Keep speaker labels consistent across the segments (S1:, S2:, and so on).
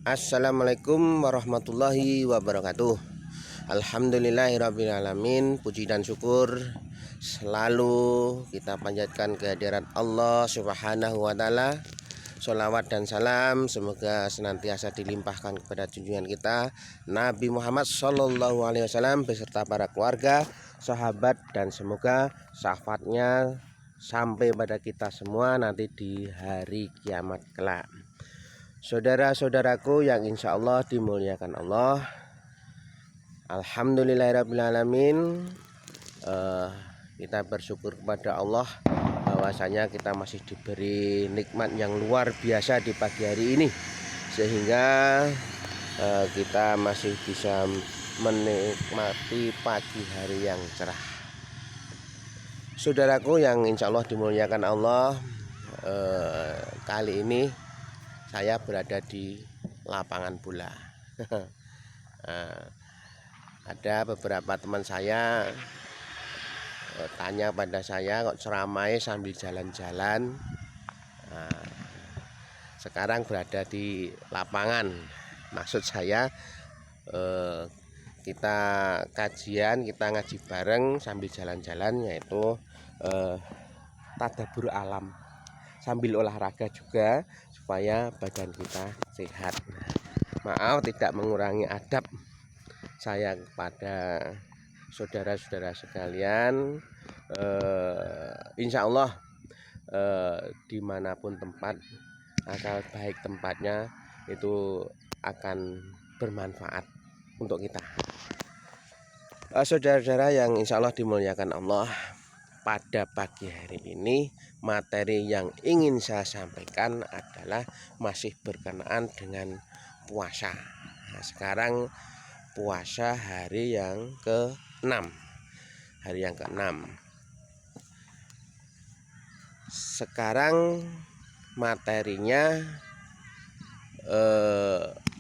S1: Assalamualaikum warahmatullahi wabarakatuh. Alhamdulillahirrabbilalamin. Puji dan syukur selalu kita panjatkan kehadirat Allah subhanahu wa ta'ala. Sholawat dan salam semoga senantiasa dilimpahkan kepada junjungan kita Nabi Muhammad SAW beserta para keluarga, sahabat, dan semoga syafaatnya sampai pada kita semua nanti di hari kiamat kelak. Saudara-saudaraku yang insya Allah dimuliakan Allah, alhamdulillahirrabbilalamin. Kita bersyukur kepada Allah bahwasanya kita masih diberi nikmat yang luar biasa di pagi hari ini, sehingga kita masih bisa menikmati pagi hari yang cerah. Saudaraku yang insya Allah dimuliakan Allah, kali ini saya berada di lapangan bola. Ada beberapa teman saya tanya pada saya, kok ceramai sambil jalan-jalan. Sekarang berada di lapangan. Maksud saya kita kajian, kita ngaji bareng sambil jalan-jalan, yaitu tadabbur alam sambil olahraga juga supaya badan kita sehat. Maaf tidak mengurangi adab saya kepada saudara-saudara sekalian. Insya Allah dimanapun tempat, asal baik tempatnya, itu akan bermanfaat untuk kita. Saudara-saudara yang insya Allah dimuliakan Allah, pada pagi hari ini materi yang ingin saya sampaikan adalah masih berkenaan dengan puasa. Nah, sekarang puasa hari yang ke-6. Hari yang ke-6. Sekarang materinya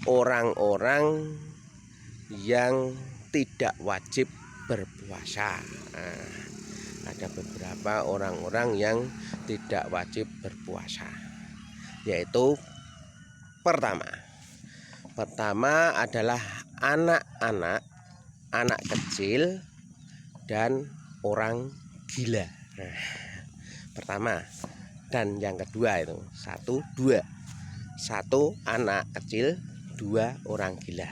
S1: orang-orang yang tidak wajib berpuasa. Ada beberapa orang-orang yang tidak wajib berpuasa, yaitu pertama adalah anak-anak, anak kecil, dan orang gila. Pertama, dan yang kedua itu satu anak kecil, 2 orang gila.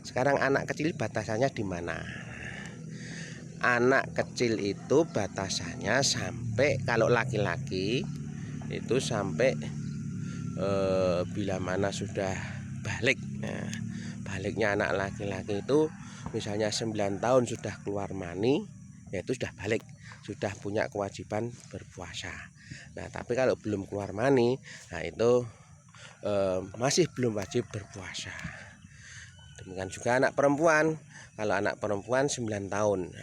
S1: Sekarang anak kecil batasannya di mana? Anak kecil itu batasannya sampai, kalau laki-laki itu sampai bila mana sudah balik. Nah, baliknya anak laki-laki itu misalnya 9 tahun sudah keluar mani, yaitu sudah balik, sudah punya kewajiban berpuasa. Nah, tapi kalau belum keluar mani, nah itu masih belum wajib berpuasa. Demikian juga anak perempuan. Kalau anak perempuan 9 tahun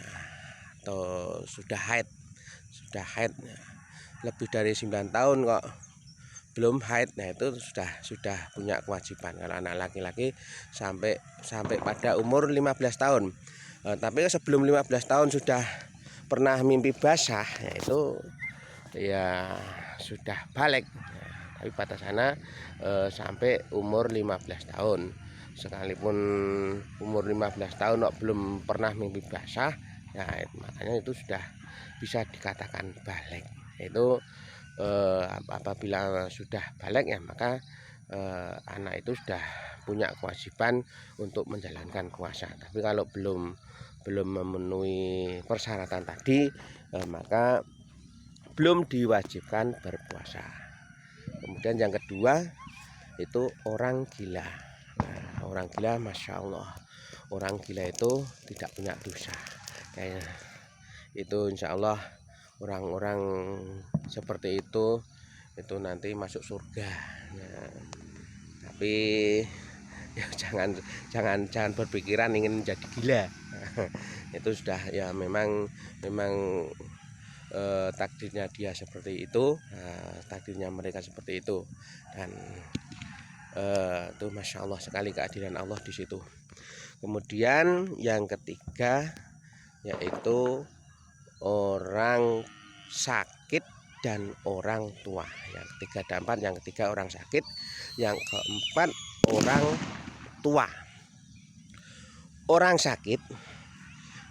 S1: atau sudah haid, lebih dari 9 tahun kok belum haid, nah itu sudah punya kewajiban. Kalau anak laki-laki sampai pada umur 15 tahun. Tapi sebelum 15 tahun sudah pernah mimpi basah, yaitu ya sudah balik. Tapi batasannya sampai umur 15 tahun. Sekalipun umur 15 tahun kok belum pernah mimpi basah, ya makanya itu sudah bisa dikatakan balik. Itu apabila sudah balik, ya maka anak itu sudah punya kewajiban untuk menjalankan puasa. Tapi kalau belum memenuhi persyaratan tadi, maka belum diwajibkan berpuasa. Kemudian yang kedua itu orang gila. Nah, orang gila, masya Allah, orang gila itu tidak punya dosa. Kayaknya itu insya Allah orang-orang seperti itu nanti masuk surga. Nah, tapi ya jangan berpikiran ingin menjadi gila. Itu sudah ya memang takdirnya dia seperti itu, takdirnya mereka seperti itu, dan itu masya Allah sekali keadilan Allah di situ. Kemudian yang ketiga yaitu orang sakit dan orang tua. Yang ketiga ada 4, yang ketiga orang sakit, yang keempat orang tua. Orang sakit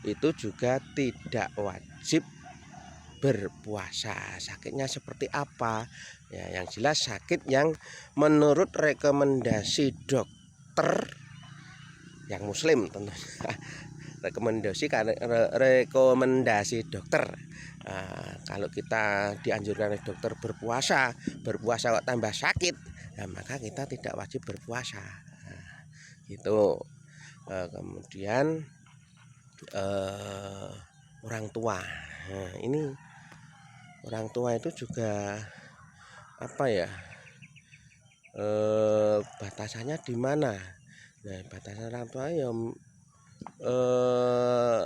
S1: itu juga tidak wajib berpuasa. Sakitnya seperti apa? Ya, yang jelas sakit yang menurut rekomendasi dokter yang muslim tentunya. rekomendasi dokter. Kalau kita dianjurkan oleh dokter berpuasa kok tambah sakit, ya maka kita tidak wajib berpuasa. Itu kemudian orang tua. Nah, ini orang tua itu juga apa ya? Batasannya di mana? Nah, batasan orang tua ya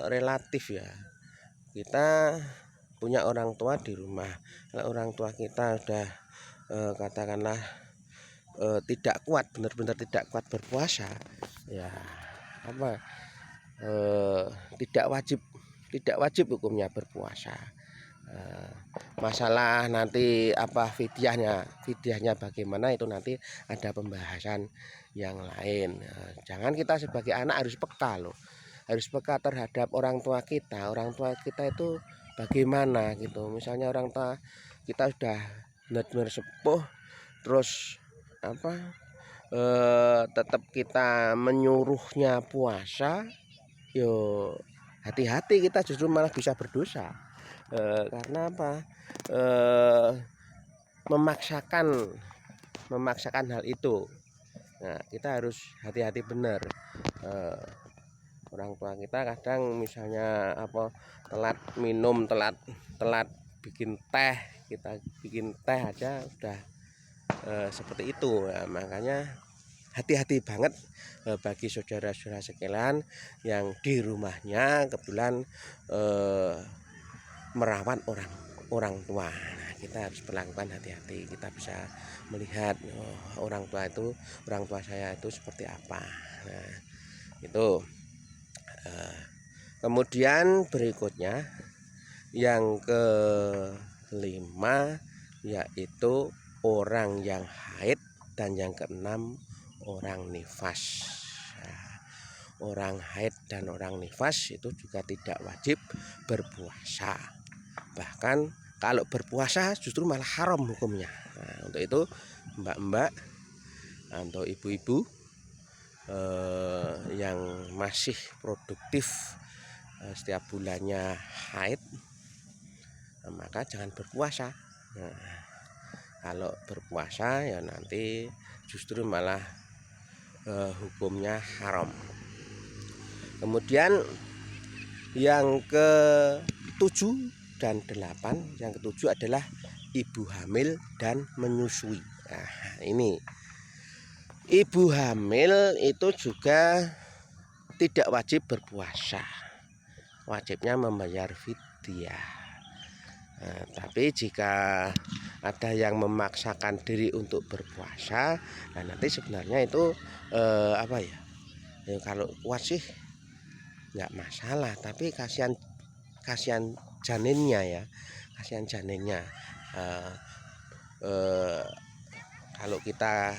S1: relatif ya. Kita punya orang tua di rumah. Kalau orang tua kita sudah katakanlah tidak kuat, benar-benar tidak kuat berpuasa, ya apa tidak wajib hukumnya berpuasa. Masalah nanti apa fidyahnya bagaimana, itu nanti ada pembahasan yang lain. Jangan kita sebagai anak harus peka loh, harus peka terhadap orang tua kita itu bagaimana gitu. Misalnya orang tua kita sudah benar-benar sepuh, terus apa tetap kita menyuruhnya puasa, yo hati-hati, kita justru malah bisa berdosa. Karena apa? Memaksakan hal itu. Nah, kita harus hati-hati benar. Orang tua kita kadang misalnya apa telat minum, telat bikin teh, kita bikin teh aja udah seperti itu. Nah, makanya hati-hati banget bagi saudara-saudara sekalian yang di rumahnya kebetulan merawat orang tua. Nah, kita harus melakukan hati-hati. Kita bisa melihat orang tua saya itu seperti apa. Nah, itu kemudian berikutnya yang kelima yaitu orang yang haid, dan yang keenam orang nifas. Orang haid dan orang nifas itu juga tidak wajib berpuasa. Bahkan kalau berpuasa justru malah haram hukumnya. Nah, untuk itu mbak-mbak atau ibu-ibu yang masih produktif setiap bulannya haid, maka jangan berpuasa. Nah, kalau berpuasa ya nanti justru malah hukumnya haram. Kemudian yang ke-7 dan 8, yang ke-7 adalah ibu hamil dan menyusui. Nah, ini ibu hamil itu juga tidak wajib berpuasa, wajibnya membayar fidyah. Nah, tapi jika ada yang memaksakan diri untuk berpuasa, nah nanti sebenarnya itu apa ya? Kalau kuat sih nggak masalah, tapi kasihan janinnya ya, kasihan janinnya. Kalau kita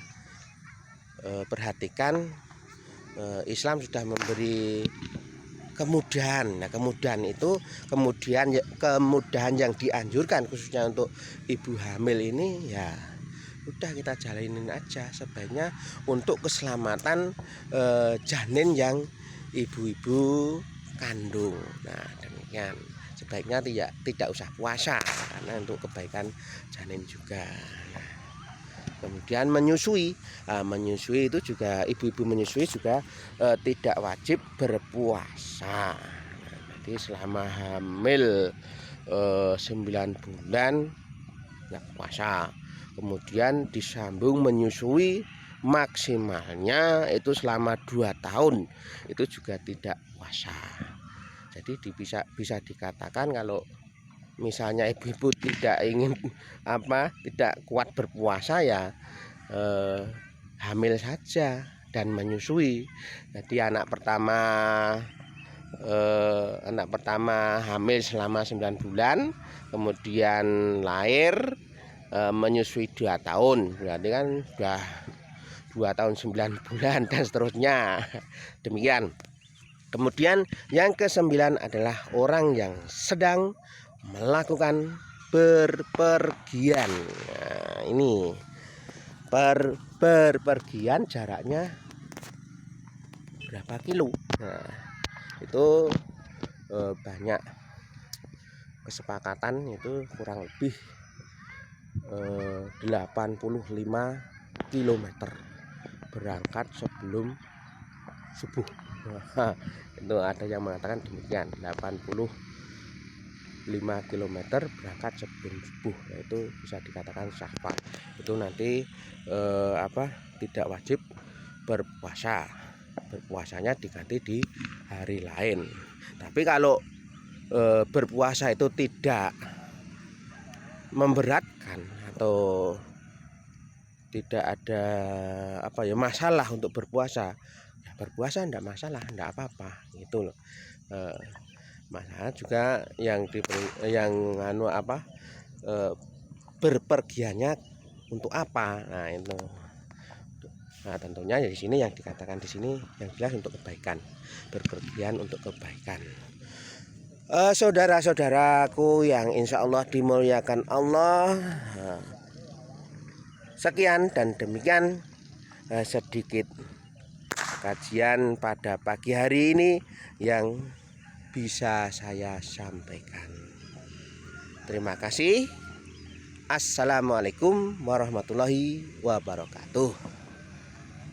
S1: perhatikan, Islam sudah memberi kemudahan. Nah, kemudahan yang dianjurkan khususnya untuk ibu hamil ini, ya udah kita jalanin aja sebaiknya untuk keselamatan janin yang ibu-ibu kandung. Nah, demikian, sebaiknya tidak usah puasa karena untuk kebaikan janin juga. Nah, kemudian menyusui itu juga, ibu-ibu menyusui juga tidak wajib berpuasa. Nah, jadi selama hamil 9 bulan nggak puasa. Kemudian disambung menyusui maksimalnya itu selama 2 tahun, itu juga tidak puasa. Jadi bisa dikatakan kalau misalnya ibu-ibu tidak kuat berpuasa, ya hamil saja dan menyusui. Jadi anak pertama hamil selama 9 bulan, kemudian lahir, menyusui 2 tahun, berarti kan sudah 2 tahun 9 bulan dan seterusnya. Demikian. Kemudian yang ke-9 adalah orang yang sedang melakukan berpergian. Nah, ini berpergian jaraknya berapa kilo. Nah, itu banyak kesepakatan, itu kurang lebih 85 km berangkat sebelum subuh. Nah, itu ada yang mengatakan demikian, 85 km berangkat sebelum subuh. Nah, itu bisa dikatakan syafar. Itu nanti tidak wajib berpuasa. Berpuasanya diganti di hari lain. Tapi kalau berpuasa itu tidak memberatkan atau tidak ada masalah untuk berpuasa, ya berpuasa enggak masalah, enggak apa-apa gitu loh. Masalah juga yang berpergiannya untuk apa. Nah, itu. Nah, tentunya di sini yang dikatakan di sini yang jelas untuk kebaikan, berpergian untuk kebaikan. Saudara-saudaraku yang insya Allah dimuliakan Allah, sekian dan demikian sedikit kajian pada pagi hari ini yang bisa saya sampaikan. Terima kasih. Assalamualaikum warahmatullahi wabarakatuh.